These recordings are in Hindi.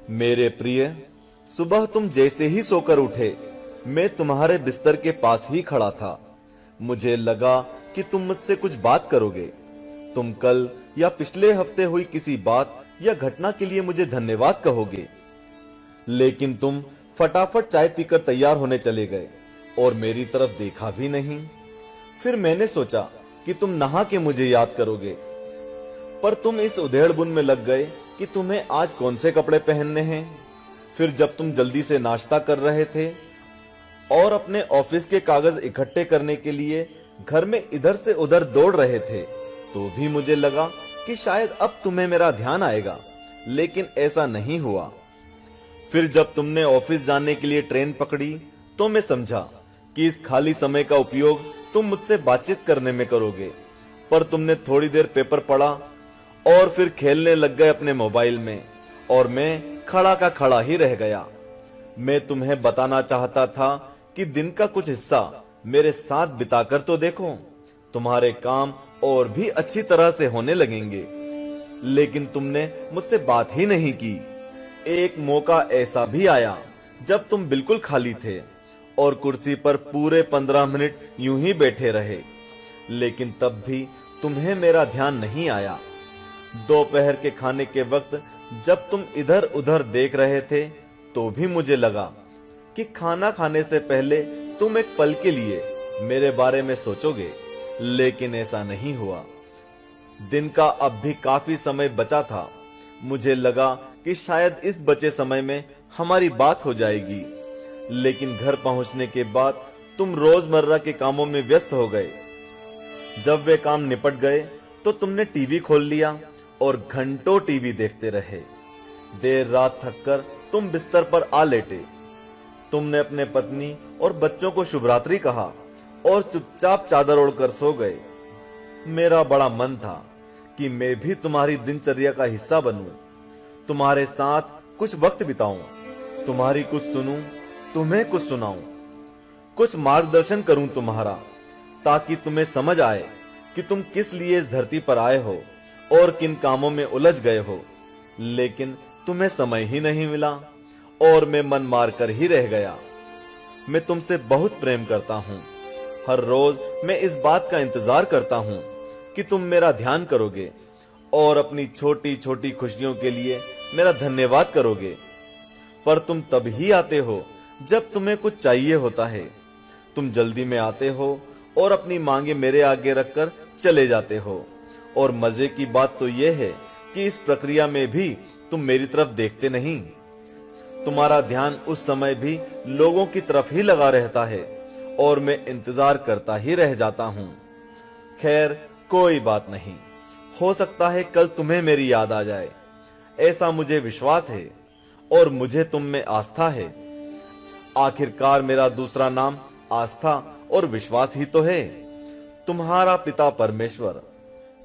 मेरे प्रिय, सुबह तुम जैसे ही सोकर उठे, मैं तुम्हारे बिस्तर के पास ही खड़ा था। मुझे लगा कि तुम मुझसे कुछ बात करोगे। तुम कल या पिछले हफ्ते हुई किसी बात या घटना के लिए मुझे धन्यवाद कहोगे, लेकिन तुम फटाफट चाय पीकर तैयार होने चले गए और मेरी तरफ देखा भी नहीं। फिर मैंने सोचा कि तुम नहा के मुझे याद करोगे, पर तुम इस उधेड़बुन में लग गए कि तुम्हें आज कौन से कपड़े पहनने हैं। फिर जब तुम जल्दी से नाश्ता कर रहे थे और अपने ऑफिस के कागज इकट्ठे करने के लिए घर में इधर से उधर दौड़ रहे थे, तो भी मुझे लगा कि शायद अब तुम्हें मेरा ध्यान आएगा, लेकिन ऐसा नहीं हुआ। फिर जब तुमने ऑफिस जाने के लिए ट्रेन पकड़ी, तो मैं समझा कि इस खाली समय का उपयोग तुम मुझसे बातचीत करने में करोगे, पर तुमने थोड़ी देर पेपर पढ़ा और फिर खेलने लग गए अपने मोबाइल में, और मैं खड़ा का खड़ा ही रह गया। मैं तुम्हें बताना चाहता था कि दिन का कुछ हिस्सा मेरे साथ बिताकर तो देखो, तुम्हारे काम और भी अच्छी तरह से होने लगेंगे, लेकिन तुमने मुझसे बात ही नहीं की। एक मौका ऐसा भी आया जब तुम बिल्कुल खाली थे और कुर्सी पर पूरे 15 मिनट यूं ही बैठे रहे, लेकिन तब भी तुम्हें मेरा ध्यान नहीं आया। दोपहर के खाने के वक्त जब तुम इधर उधर देख रहे थे, तो भी मुझे लगा कि खाना खाने से पहले तुम एक पल के लिए मेरे बारे में सोचोगे, लेकिन ऐसा नहीं हुआ। दिन का अब भी काफी समय बचा था। मुझे लगा कि शायद इस बचे समय में हमारी बात हो जाएगी, लेकिन घर पहुंचने के बाद तुम रोजमर्रा के कामों में व्यस्त हो गए। जब वे काम निपट गए तो तुमने टीवी खोल लिया और घंटों टीवी देखते रहे। देर रात थककर तुम बिस्तर पर आ लेटे। तुमने अपने पत्नी और बच्चों को शुभ रात्रि कहा और चुपचाप चादर ओढ़कर सो गए। मेरा बड़ा मन था कि मैं भी तुम्हारी दिनचर्या का हिस्सा बनूं, तुम्हारे साथ कुछ वक्त बिताऊं, तुम्हारी कुछ सुनूं, तुम्हें कुछ सुनाऊं, कुछ मार्गदर्शन करूं तुम्हारा, ताकि तुम्हें समझ आए कि तुम किस लिए इस धरती पर आए हो और किन कामों में उलझ गए हो। लेकिन तुम्हें समय ही नहीं मिला और मैं मन मार कर ही रह गया। मैं तुमसे बहुत प्रेम करता हूं। हर रोज मैं इस बात का इंतजार करता हूं कि तुम मेरा ध्यान करोगे और अपनी छोटी छोटी खुशियों के लिए मेरा धन्यवाद करोगे। पर तुम तब ही आते हो जब तुम्हें कुछ चाहिए होता है। तुम जल्दी में आते हो और अपनी मांगे मेरे आगे रखकर चले जाते हो। और मजे की बात तो यह है कि इस प्रक्रिया में भी तुम मेरी तरफ देखते नहीं। तुम्हारा ध्यान उस समय भी लोगों की तरफ ही लगा रहता है और मैं इंतजार करता ही रह जाता हूं। खैर, कोई बात नहीं, हो सकता है कल तुम्हें मेरी याद आ जाए, ऐसा मुझे विश्वास है और मुझे तुम में आस्था है। आखिरकार मेरा दूसरा नाम आस्था और विश्वास ही तो है। तुम्हारा पिता परमेश्वर।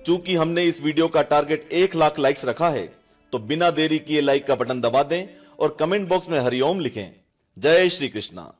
चूंकि हमने इस वीडियो का टारगेट 1 लाख लाइक्स रखा है, तो बिना देरी किए लाइक का बटन दबा दें और कमेंट बॉक्स में हरिओम लिखें। जय श्री कृष्णा।